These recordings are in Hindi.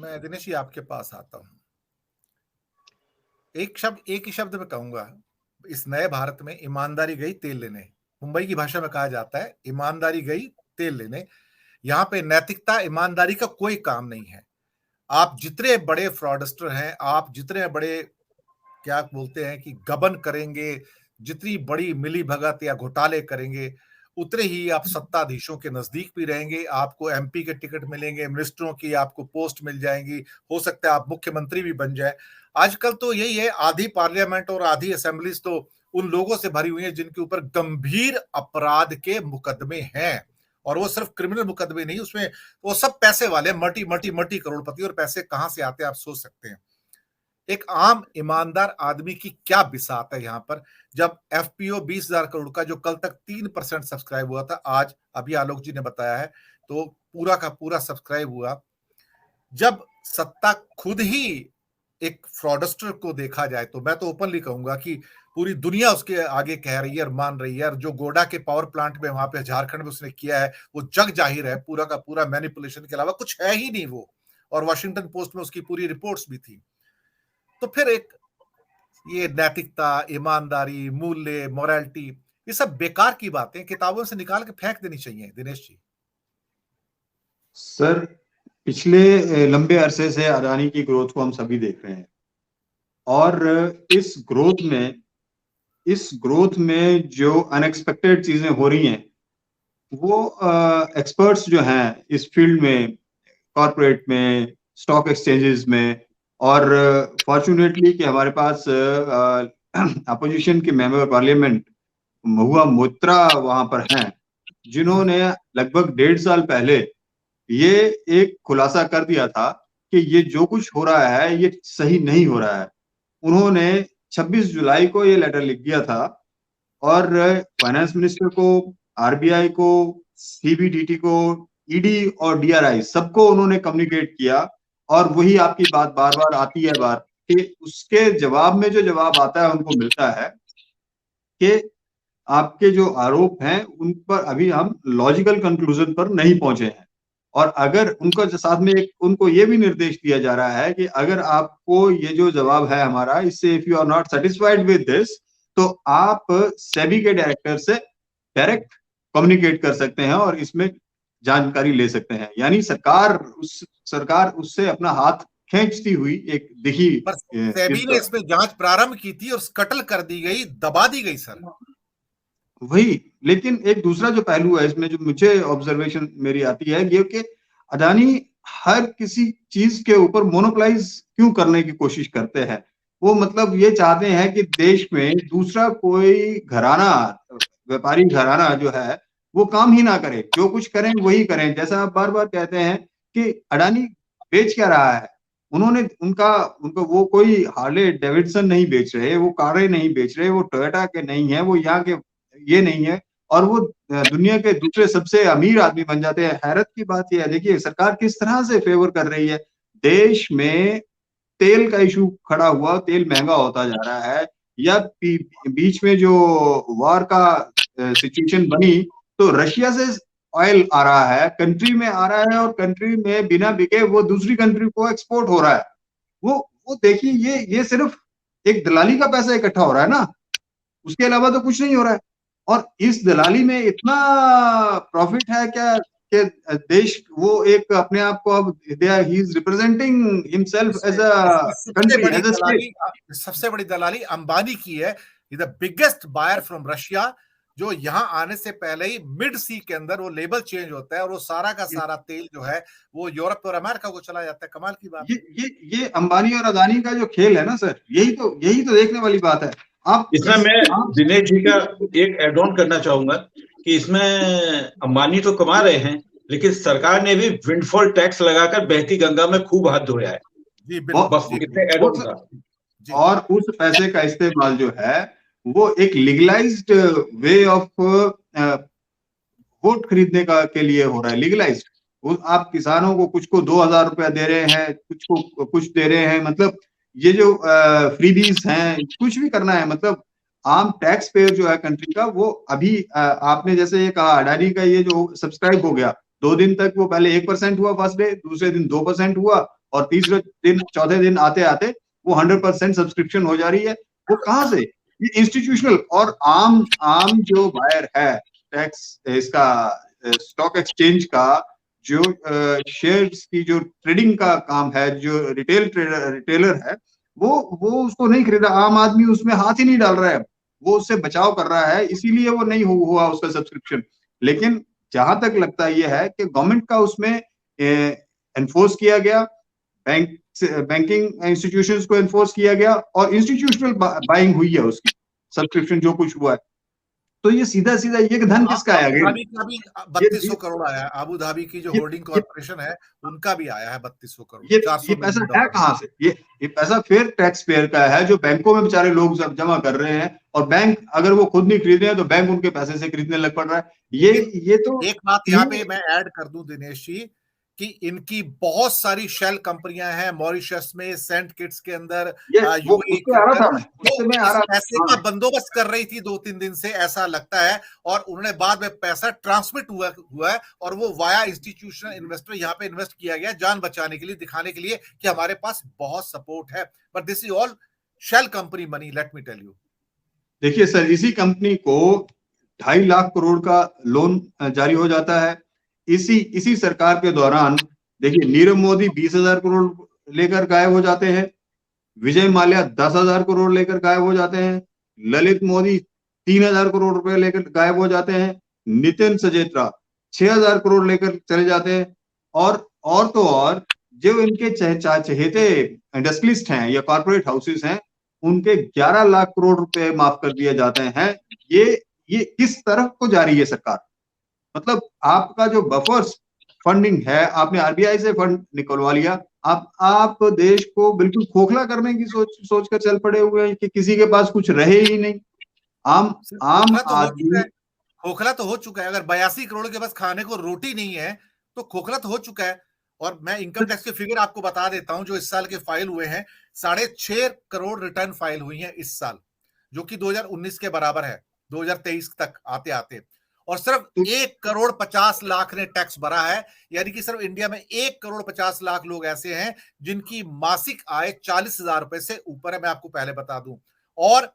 मैं दिनेश जी आपके पास आता हूँ। एक ही शब्द में कहूंगा, इस नए भारत में ईमानदारी गई तेल लेने। मुंबई की भाषा में कहा जाता है ईमानदारी गई तेल लेने। यहाँ पे नैतिकता, ईमानदारी का कोई काम नहीं है। आप जितने बड़े फ्रॉडस्टर हैं, आप जितने बड़े क्या बोलते हैं कि गबन करेंगे, जितनी बड़ी मिलीभगत या घोटाले करेंगे, उतने ही आप सत्ताधीशों के नजदीक भी रहेंगे। आपको एमपी के टिकट मिलेंगे, मिनिस्टरों की आपको पोस्ट मिल जाएंगी, हो सकता है आप मुख्यमंत्री भी बन जाए। आजकल तो यही है, आधी पार्लियामेंट और आधी असेंबलीज तो उन लोगों से भरी हुई है जिनके ऊपर गंभीर अपराध के मुकदमे हैं। और वो सिर्फ क्रिमिनल मुकदमे नहीं, उसमें वो सब पैसे वाले, मल्टी मल्टी मल्टी करोड़पति। और पैसे कहां से आते हैं आप सोच सकते हैं। एक आम ईमानदार आदमी की क्या बिसात है यहाँ पर, जब एफपीओ 20,000 करोड़ का जो कल तक 3% सब्सक्राइब हुआ था, आज अभी आलोक जी ने बताया है तो पूरा का पूरा सब्सक्राइब हुआ। जब सत्ता खुद ही एक फ्रॉडस्टर को देखा जाए तो मैं तो ओपनली कहूंगा कि पूरी दुनिया उसके आगे कह रही है और मान रही है। और जो गोडा के पावर प्लांट में वहां पे झारखंड में उसने किया है वो जग जाहिर है, पूरा का पूरा मैनिपुलेशन के अलावा कुछ है ही नहीं वो। और वॉशिंगटन पोस्ट में उसकी पूरी रिपोर्ट्स भी थी। तो फिर एक ये नैतिकता, ईमानदारी, मूल्य, मोरालिटी, ये सब बेकार की बातें किताबों से निकाल के फेंक देनी चाहिए दिनेश जी। सर, पिछले लंबे अरसे से अडानी की ग्रोथ को हम सभी देख रहे हैं और इस ग्रोथ में जो अनएक्सपेक्टेड चीजें हो रही हैं वो एक्सपर्ट्स जो हैं इस फील्ड में, कॉर्पोरेट में, स्टॉक एक्सचेंजेस में, और फॉर्चुनेटली कि हमारे पास अपोजिशन के मेंबर पार्लियामेंट महुआ मोइत्रा वहां पर हैं, जिन्होंने लगभग 1.5 साल पहले ये एक खुलासा कर दिया था कि ये जो कुछ हो रहा है ये सही नहीं हो रहा है। उन्होंने 26 जुलाई को ये लेटर लिख दिया था और फाइनेंस मिनिस्टर को, आरबीआई को, सीबीडीटी को, ईडी और डीआरआई सबको उन्होंने कम्युनिकेट किया। और वही आपकी बात बार बार आती है बात कि उसके जवाब में जो जवाब आता है उनको मिलता है कि आपके जो आरोप हैं उन पर अभी हम लॉजिकल कंक्लूजन पर नहीं पहुंचे हैं। और अगर उनका साथ में एक उनको ये भी निर्देश दिया जा रहा है कि अगर आपको ये जो जवाब है हमारा, इससे if you are not satisfied with this, तो आप सेबी के डायरेक्टर से डायरेक्ट कम्युनिकेट कर सकते हैं और इसमें जानकारी ले सकते हैं। यानी सरकार उससे अपना हाथ खींचती हुई एक दिखी। पर सेबी ने इसमें जांच प्रारंभ की थी और स्कटल कर दी गई, दबा दी गई सर। वही, लेकिन एक दूसरा जो पहलू है इसमें, जो मुझे ऑब्जर्वेशन मेरी आती है, ये कि अडानी हर किसी चीज के ऊपर मोनोपोलाइज क्यों करने की कोशिश करते हैं। वो मतलब ये चाहते हैं कि देश में दूसरा कोई घराना, व्यापारी घराना जो है वो काम ही ना करे, जो कुछ करें वही करें। जैसा आप बार बार कहते हैं कि अडानी बेच क्या रहा है, उन्होंने उनका उनको वो कोई हार्ले डेविडसन नहीं बेच रहे, वो कारें नहीं बेच रहे, वो टोयोटा के नहीं है, वो यहाँ के ये नहीं है, और वो दुनिया के दूसरे सबसे अमीर आदमी बन जाते हैं। हैरत की बात यह है, देखिए सरकार किस तरह से फेवर कर रही है। देश में तेल का इशू खड़ा हुआ, तेल महंगा होता जा रहा है, या बीच में जो वॉर का सिचुएशन बनी तो रशिया से ऑयल आ रहा है, कंट्री में आ रहा है, और कंट्री में बिना बिके वो दूसरी कंट्री को एक्सपोर्ट हो रहा है। वो देखिए, ये सिर्फ एक दलाली का पैसा इकट्ठा हो रहा है ना, उसके अलावा तो कुछ नहीं हो रहा है। और इस दलाली में इतना प्रॉफिट है क्या कि देश वो एक अपने आप को अब he is representing himself as a country, as a state. सबसे बड़ी दलाली अंबानी की है, the biggest buyer from Russia, जो यहाँ आने से पहले ही मिड सी के अंदर वो लेबल चेंज होता है और वो सारा का सारा तेल जो है वो यूरोप और अमेरिका को चला जाता है। कमाल की बात। ये अंबानी और अदानी का जो खेल है ना सर, यही तो देखने वाली बात है। इसमें मैं दिनेश जी का एक एड ऑन करना चाहूंगा कि इसमें अंबानी तो कमा रहे हैं, लेकिन सरकार ने भी विंडफॉल टैक्स लगाकर बहती गंगा में खूब हाथ धोया है। जी बिल्कुल। और उस पैसे का इस्तेमाल जो है वो एक लीगलाइज्ड वे ऑफ वोट खरीदने के लिए हो रहा है। लीगलाइज्ड, आप किसानों को कुछ को 2,000 रुपया दे रहे हैं, कुछ को कुछ दे रहे हैं। मतलब ये जो फ्रीबीज हैं, कुछ भी करना है, मतलब आम टैक्स पेयर जो है कंट्री का, वो अभी आपने जैसे ये कहा अडानी का ये जो सब्सक्राइब हो गया, 2 दिन तक वो पहले 1% हुआ फर्स्ट डे, दूसरे दिन 2% हुआ, और तीसरे दिन चौथे दिन आते आते वो 100% सब्सक्रिप्शन हो जा रही है। वो कहाँ से? ये इंस्टीट्यूशनल और आम जो बायर है टैक्स इसका स्टॉक एक्सचेंज का जो शेयर्स की जो ट्रेडिंग का काम है, जो रिटेलर है, वो उसको नहीं खरीदा। आम आदमी उसमें हाथ ही नहीं डाल रहा है, वो उससे बचाव कर रहा है, इसीलिए वो नहीं हुआ उसका सब्सक्रिप्शन। लेकिन जहां तक लगता है ये है कि गवर्नमेंट का उसमें एनफोर्स किया गया, बैंकिंग इंस्टीट्यूशंस को एनफोर्स किया गया और इंस्टीट्यूशनल बाइंग हुई है उसकी, सब्सक्रिप्शन जो कुछ हुआ है। तो ये सीधा सीधा ये धन किसका आया? अबू धाबी का भी 3200 करोड़ आया है। अबू धाबी की जो होल्डिंग कॉर्पोरेशन है उनका भी आया है 3200 करोड़। ये पैसा है कहाँ से? ये पैसा फिर टैक्स पेयर का है, जो बैंकों में बेचारे लोग सब जमा कर रहे हैं, और बैंक अगर वो खुद नहीं खरीद रहे हैं तो बैंक उनके पैसे से खरीदने लग पड़ रहा है। ये तो एक बात यहाँ पे मैं ऐड कर दूं दिनेश जी, कि इनकी बहुत सारी शेल कंपनियां हैं मॉरिशस में, सेंट किट्स के अंदर, पैसे का बंदोबस्त कर रही थी 2-3 दिन से, ऐसा लगता है। और उन्होंने बाद में पैसा ट्रांसमिट हुआ है और वो वाया इंस्टीट्यूशनल इन्वेस्टर यहाँ पे इन्वेस्ट किया गया जान बचाने के लिए, दिखाने के लिए कि हमारे पास बहुत सपोर्ट है। But this is all shell company money, let me tell you. देखिए सर, इसी कंपनी को 2.5 लाख करोड़ का लोन जारी हो जाता है इसी सरकार के दौरान। देखिए, नीरव मोदी 20,000 करोड़ लेकर गायब हो जाते हैं, विजय माल्या 10,000 करोड़ लेकर गायब हो जाते हैं, ललित मोदी 3,000 करोड़ रुपए लेकर गायब हो जाते हैं, नितिन सजेत्रा 6,000 करोड़ लेकर चले जाते हैं, और तो और जो इनके चहेते इंडस्ट्रियलिस्ट हैं या कॉर्पोरेट हाउसेस हैं, उनके 11 लाख करोड़ रुपए माफ कर दिए जाते हैं। ये किस तरफ को जा रही है सरकार? मतलब आपका जो बफर्स फंडिंग है, आपने आरबीआई से फंड निकलवा लिया, आप देश को बिल्कुल खोखला करने की सोच कर चल पड़े हुए हैं कि किसी के पास कुछ रहे ही नहीं। आम आदमी खोखला तो हो चुका है। अगर 82 करोड़ के पास खाने को रोटी नहीं है तो खोखला तो हो चुका है। और मैं इनकम टैक्स के फिगर आपको बता देता हूं जो इस साल के फाइल हुए हैं। 6.5 करोड़ रिटर्न फाइल हुई है इस साल, जो कि 2019 के बराबर है 2023 तक आते आते। और सिर्फ 1 करोड़ 50 लाख ने टैक्स भरा है। यानी कि सिर्फ इंडिया में 1 करोड़ 50 लाख लोग ऐसे हैं जिनकी मासिक आय 40,000 रुपए से ऊपर है, मैं आपको पहले बता दूं। और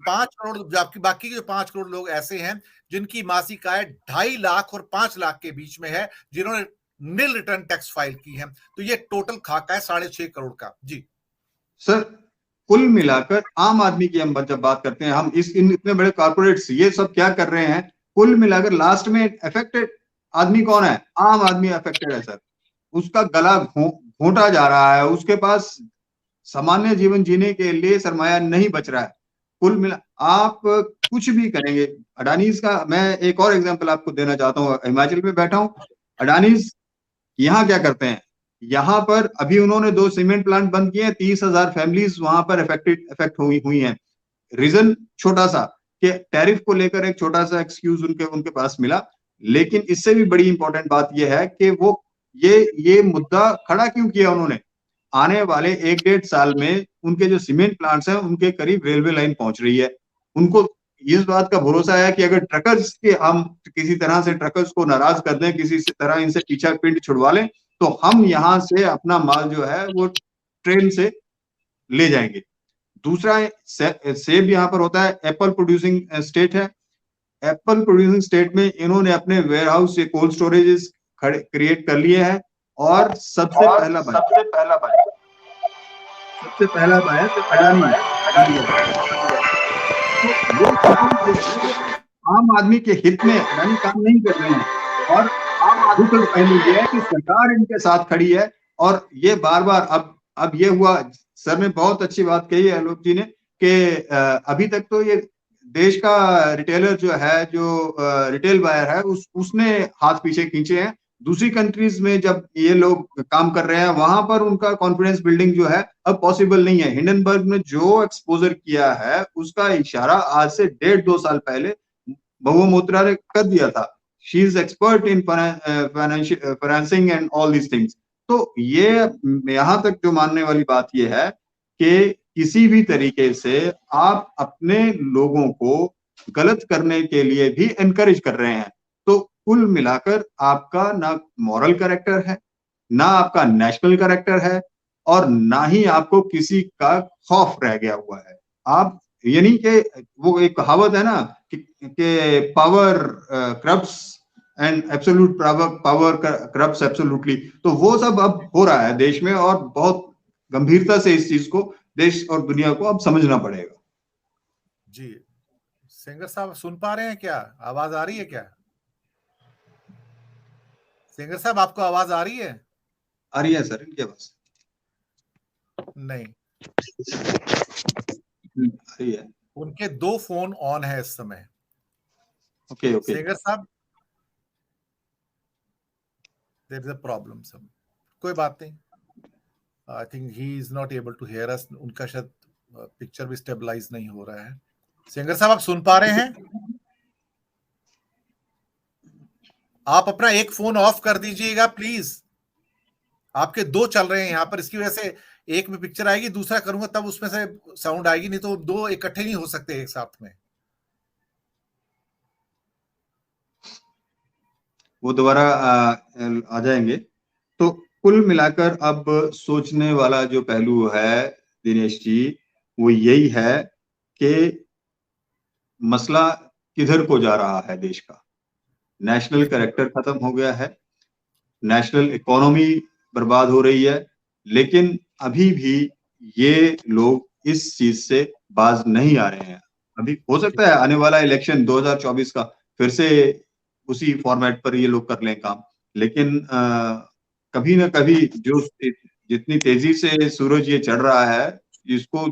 5 करोड़ बाकी के जो 5 करोड़ लोग ऐसे हैं जिनकी मासिक आय 2.5 लाख और 5 लाख के बीच में है, जिन्होंने नील रिटर्न टैक्स फाइल की है। तो ये टोटल खाका है 6.5 करोड़ का। जी सर, कुल मिलाकर आम आदमी की हम जब बात करते हैं, हम इतने बड़े कॉर्पोरेट्स ये सब क्या कर रहे हैं, कुल मिलाकर लास्ट में अफेक्टेड आदमी कौन है? आम आदमी अफेक्टेड है सर। उसका गला घोंटा जा रहा है, उसके पास सामान्य जीवन जीने के लिए सरमाया नहीं बच रहा है। कुल मिला आप कुछ भी करेंगे। अडानीज का मैं एक और एग्जांपल आपको देना चाहता हूँ। हिमाचल में बैठा हूँ, अडानीज यहाँ क्या करते हैं, यहाँ पर अभी उन्होंने 2 सीमेंट प्लांट बंद किए हैं, 30,000 फैमिलीज वहां पर इफेक्ट हुई हैं। रीजन छोटा सा कि टैरिफ को लेकर एक छोटा सा एक्सक्यूज उनके पास मिला, लेकिन इससे भी बड़ी इंपॉर्टेंट बात यह है कि वो ये मुद्दा खड़ा क्यों किया उन्होंने। आने वाले 1-1.5 साल में उनके जो सीमेंट प्लांट्स हैं उनके करीब रेलवे लाइन पहुंच रही है। उनको इस बात का भरोसा है कि अगर ट्रकर्स के हम किसी तरह से ट्रकर्स को नाराज कर दें, किसी तरह इनसे पीछा पिंड छुड़वा लें, तो हम यहाँ से अपना माल जो है वो ट्रेन से ले जाएंगे। दूसरा सेब यहाँ पर होता है, एप्पल प्रोड्यूसिंग स्टेट है। एप्पल प्रोड्यूसिंग स्टेट में इन्होंने अपने वेयर हाउस से कोल्ड स्टोरेजेस क्रिएट कर लिए हैं और सबसे पहला बायर अडानी। आम आदमी के हित में अडानी काम नहीं कर रहे हैं, और दूसरा पहलू ये है कि सरकार इनके साथ खड़ी है। और ये बार बार अब ये हुआ, सर ने बहुत अच्छी बात कही है आलोक जी ने, कि अभी तक तो ये देश का रिटेलर जो है, जो रिटेल बायर है, उसने हाथ पीछे खींचे हैं। दूसरी कंट्रीज में जब ये लोग काम कर रहे हैं, वहां पर उनका कॉन्फिडेंस बिल्डिंग जो है अब पॉसिबल नहीं है। हिंडनबर्ग ने जो एक्सपोजर किया है उसका इशारा आज से 1.5-2 साल पहले बहु मोत्रा ने कर दिया था। She is expert in financing and all these things. तो ये यहाँ तक जो मानने वाली बात ये है कि किसी भी तरीके से आप अपने लोगों को गलत करने के लिए भी एनकरेज कर रहे हैं। तो कुल मिलाकर आपका ना मॉरल कैरेक्टर है, ना आपका नेशनल कैरेक्टर है, और ना ही आपको किसी का खौफ रह गया हुआ है। आप यानी कि वो एक कहावत है ना कि power corrupts and absolute power corrupts absolutely, तो वो सब अब हो रहा है देश में, और बहुत गंभीरता से इस चीज को देश और दुनिया को अब समझना पड़ेगा। जी सेंगर साहब सुन पा रहे हैं क्या? आवाज आ रही है क्या? सेंगर साहब आपको आवाज आ रही है? आ रही है सर इनके पास? नहीं आ रही है। उनके 2 फोन ऑन है इस समय। Okay okay. Sengar sahab there is a problem some, कोई बात नहीं। I think he is not able to hear us. उनका शायद पिक्चर भी स्टेबलाइज नहीं हो रहा है। सेंगर साहब आप सुन पा रहे हैं? आप अपना एक फोन ऑफ कर दीजिएगा प्लीज। आपके 2 चल रहे हैं यहाँ पर, इसकी वजह से एक में पिक्चर आएगी, दूसरा करूंगा तब उसमें से साउंड आएगी, नहीं तो 2 इकट्ठे नहीं हो सकते एक साथ में। वो दोबारा आ जाएंगे। तो कुल मिलाकर अब सोचने वाला जो पहलू है दिनेश जी, वो यही है कि मसला किधर को जा रहा है देश का। नेशनल कैरेक्टर खत्म हो गया है, नेशनल इकोनॉमी बर्बाद हो रही है, लेकिन अभी भी ये लोग इस चीज से बाज नहीं आ रहे हैं। अभी हो सकता है आने वाला इलेक्शन 2024 का फिर से उसी फॉर्मेट पर ये लोग कर लें काम, लेकिन कभी ना कभी जो जितनी तेजी से सूरज ये चढ़ रहा है, इसको